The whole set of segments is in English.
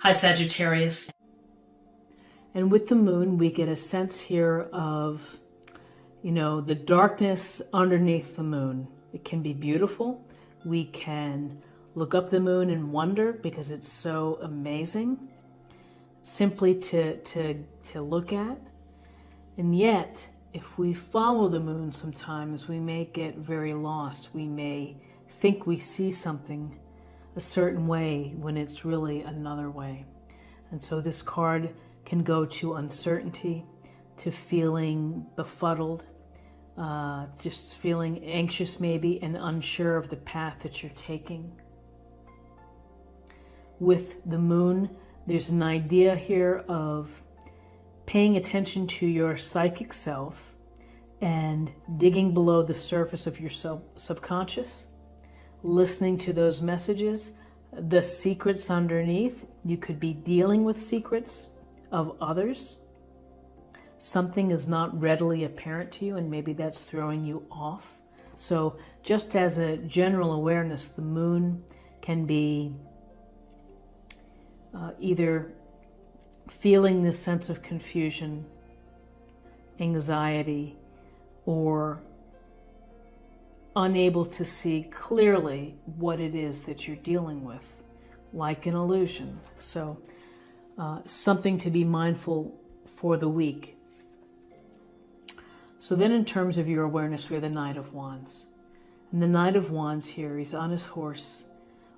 Hi, Sagittarius. And with the moon, we get a sense here of, the darkness underneath the moon. It can be beautiful. We can look up the moon and wonder because it's so amazing simply to look at. And yet, if we follow the moon sometimes, we may get very lost. We may think we see something a certain way when it's really another way. And so this card can go to uncertainty, to feeling befuddled, just feeling anxious maybe and unsure of the path that you're taking. With the moon, there's an idea here of paying attention to your psychic self and digging below the surface of your subconscious, listening to those messages, the secrets underneath. You could be dealing with secrets of others. Something is not readily apparent to you, and maybe that's throwing you off. So just as a general awareness, the moon can be either feeling this sense of confusion, anxiety, or unable to see clearly what it is that you're dealing with, like an illusion. So something to be mindful for the week. So then in terms of your awareness, we have the Knight of Wands. And the Knight of Wands here, he's on his horse,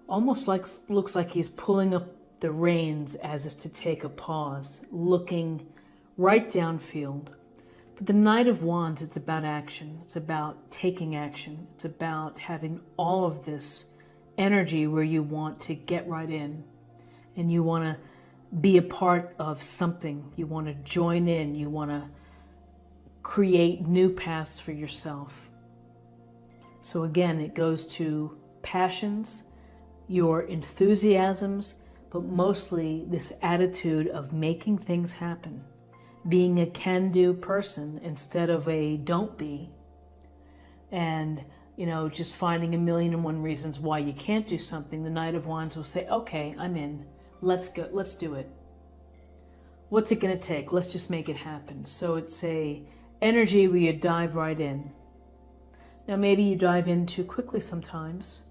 almost looks like he's pulling up the reins as if to take a pause, looking right downfield. But the Knight of Wands, it's about action. It's about taking action. It's about having all of this energy where you want to get right in and you want to be a part of something. You want to join in. You want to create new paths for yourself. So again, it goes to passions, your enthusiasms, but mostly this attitude of making things happen, being a can-do person instead of a don't be, and just finding 1,000,001 reasons why you can't do something. The Knight of Wands will say, okay, I'm in, let's go, let's do it. What's it going to take? Let's just make it happen. So it's a energy where you dive right in. Now maybe you dive in too quickly sometimes,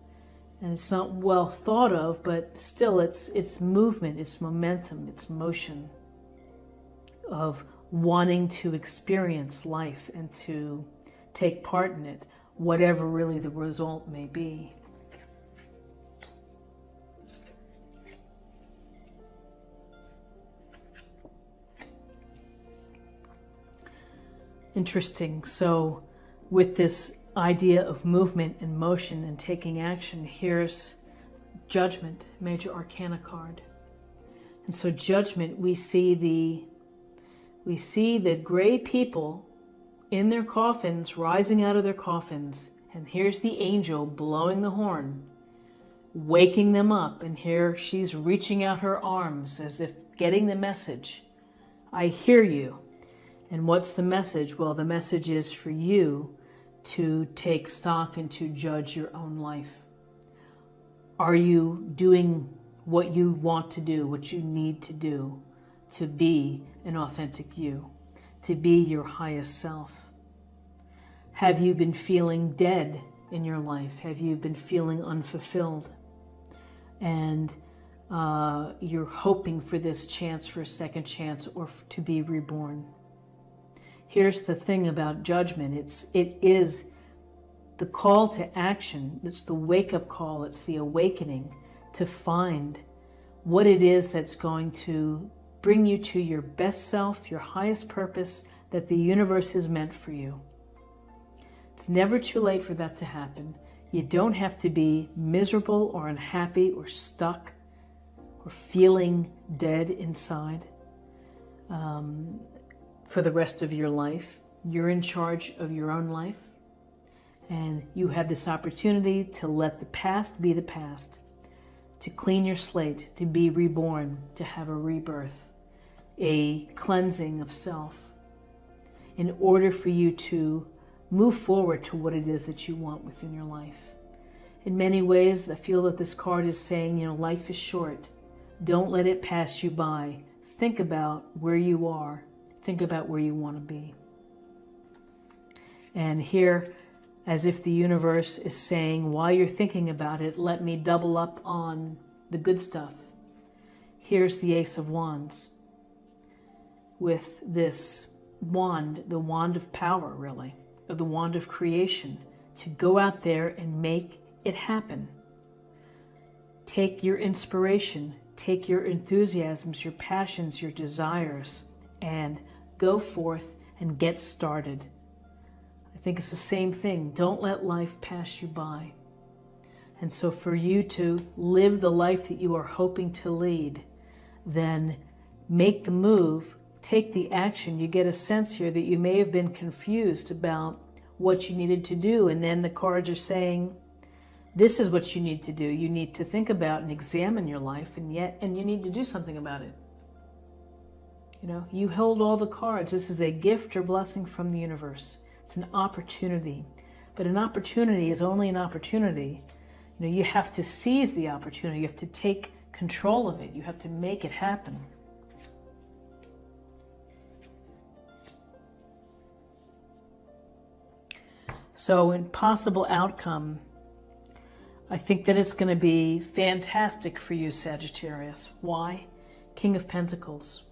and it's not well thought of, but still it's movement, it's momentum, it's motion of wanting to experience life and to take part in it, whatever really the result may be. Interesting. So with this idea of movement and motion and taking action, here's Judgment, Major Arcana card. And so Judgment, we see the gray people in their coffins, rising out of their coffins, and here's the angel blowing the horn, waking them up, and here she's reaching out her arms as if getting the message. I hear you. And what's the message? Well, the message is for you to take stock and to judge your own life. Are you doing what you want to do, what you need to do to be an authentic you, to be your highest self? Have you been feeling dead in your life? Have you been feeling unfulfilled? And you're hoping for this chance, for a second chance, or to be reborn. Here's the thing about Judgment. It is the call to action. It's the wake-up call. It's the awakening to find what it is that's going to bring you to your best self, your highest purpose that the universe has meant for you. It's never too late for that to happen. You don't have to be miserable or unhappy or stuck or feeling dead inside for the rest of your life. You're in charge of your own life, and you have this opportunity to let the past be the past, to clean your slate, to be reborn, to have a rebirth, a cleansing of self, in order for you to move forward to what it is that you want within your life. In many ways, I feel that this card is saying, life is short. Don't let it pass you by. Think about where you are. Think about where you want to be. And here, as if the universe is saying, while you're thinking about it, let me double up on the good stuff. Here's the Ace of Wands. With this wand, the wand of power, really, of the wand of creation, to go out there and make it happen. Take your inspiration, take your enthusiasms, your passions, your desires, and go forth and get started. I think it's the same thing. Don't let life pass you by. And so for you to live the life that you are hoping to lead, then make the move, take the action. You get a sense here that you may have been confused about what you needed to do, and then the cards are saying, this is what you need to do. You need to think about and examine your life, and you need to do something about it. You know, you hold all the cards. This is a gift or blessing from the universe. It's an opportunity. But an opportunity is only an opportunity. You know, you have to seize the opportunity. You have to take control of it. You have to make it happen. So in possible outcome, I think that it's going to be fantastic for you, Sagittarius. Why? King of Pentacles.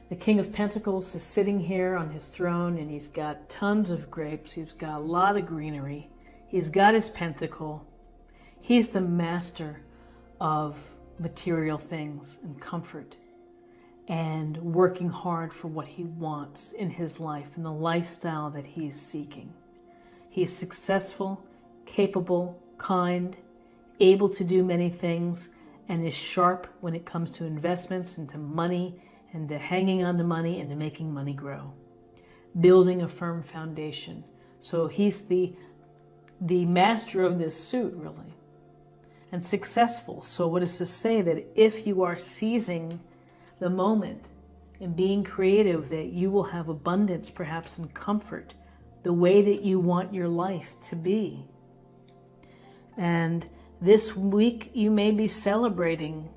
The King of Pentacles is sitting here on his throne, and he's got tons of grapes. He's got a lot of greenery. He's got his pentacle. He's the master of material things and comfort, and working hard for what he wants in his life and the lifestyle that he's seeking. He is successful, capable, kind, able to do many things, and is sharp when it comes to investments, into money, and to hanging on to money, and to making money grow. Building a firm foundation. So he's the master of this suit, really. And successful. So what does this say? That if you are seizing the moment and being creative, that you will have abundance, perhaps, and comfort, the way that you want your life to be. And this week you may be celebrating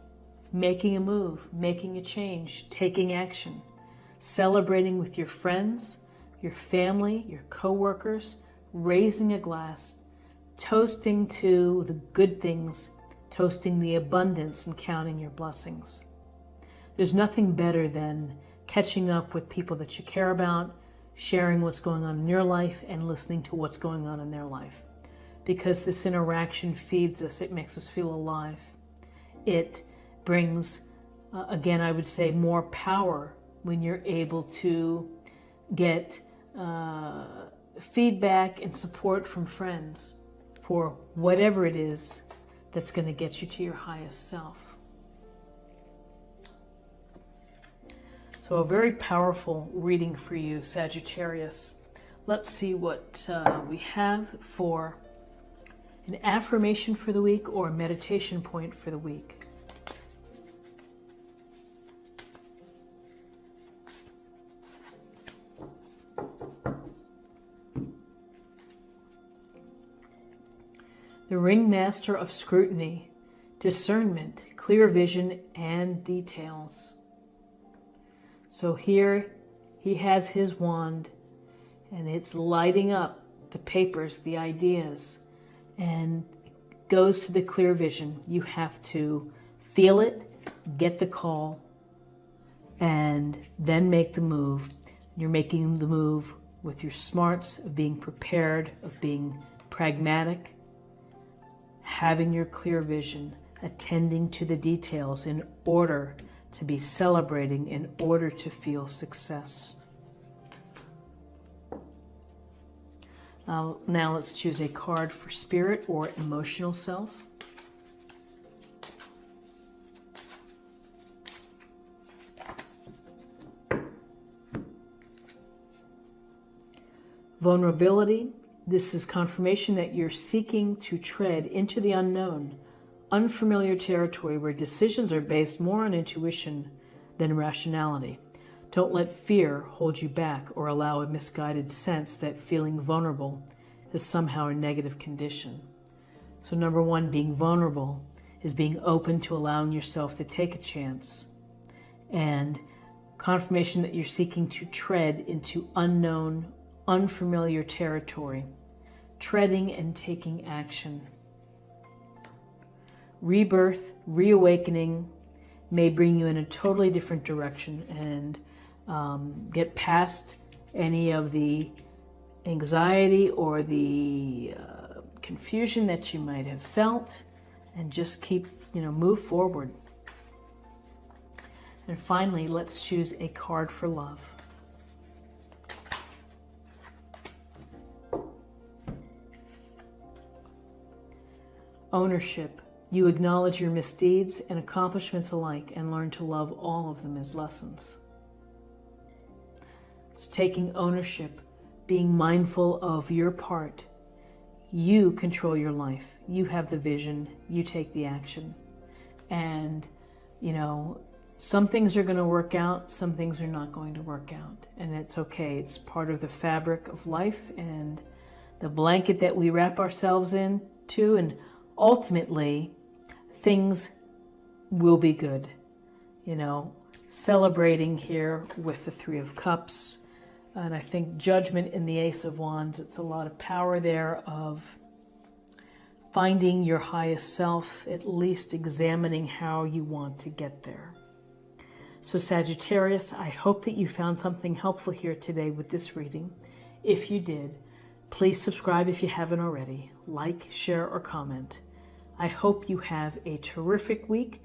making a move, making a change, taking action, celebrating with your friends, your family, your co-workers, raising a glass, toasting to the good things, toasting the abundance, and counting your blessings. There's nothing better than catching up with people that you care about, sharing what's going on in your life, and listening to what's going on in their life. Because this interaction feeds us, it makes us feel alive. It brings, again, I would say, more power when you're able to get feedback and support from friends for whatever it is that's going to get you to your highest self. So a very powerful reading for you, Sagittarius. Let's see what we have for an affirmation for the week or a meditation point for the week. The ringmaster of scrutiny, discernment, clear vision, and details. So here he has his wand, and it's lighting up the papers, the ideas, and goes to the clear vision. You have to feel it, get the call, and then make the move. You're making the move with your smarts of being prepared, of being pragmatic, having your clear vision, attending to the details in order to be celebrating, in order to feel success. Now let's choose a card for spirit or emotional self. Vulnerability. This is confirmation that you're seeking to tread into the unknown, unfamiliar territory where decisions are based more on intuition than rationality. Don't let fear hold you back or allow a misguided sense that feeling vulnerable is somehow a negative condition. So number one, being vulnerable is being open to allowing yourself to take a chance. And confirmation that you're seeking to tread into unknown, unfamiliar territory, treading and taking action. Rebirth, reawakening may bring you in a totally different direction and get past any of the anxiety or the confusion that you might have felt, and just keep, move forward. And finally, let's choose a card for love. Ownership. You acknowledge your misdeeds and accomplishments alike and learn to love all of them as lessons. So taking ownership, being mindful of your part. You control your life. You have the vision. You take the action. And, some things are going to work out. Some things are not going to work out. And it's okay. It's part of the fabric of life and the blanket that we wrap ourselves into. And ultimately, things will be good. Celebrating here with the Three of Cups. And I think Judgment in the Ace of Wands, it's a lot of power there of finding your highest self, at least examining how you want to get there. So Sagittarius, I hope that you found something helpful here today with this reading. If you did, please subscribe if you haven't already. Like, share, or comment. I hope you have a terrific week.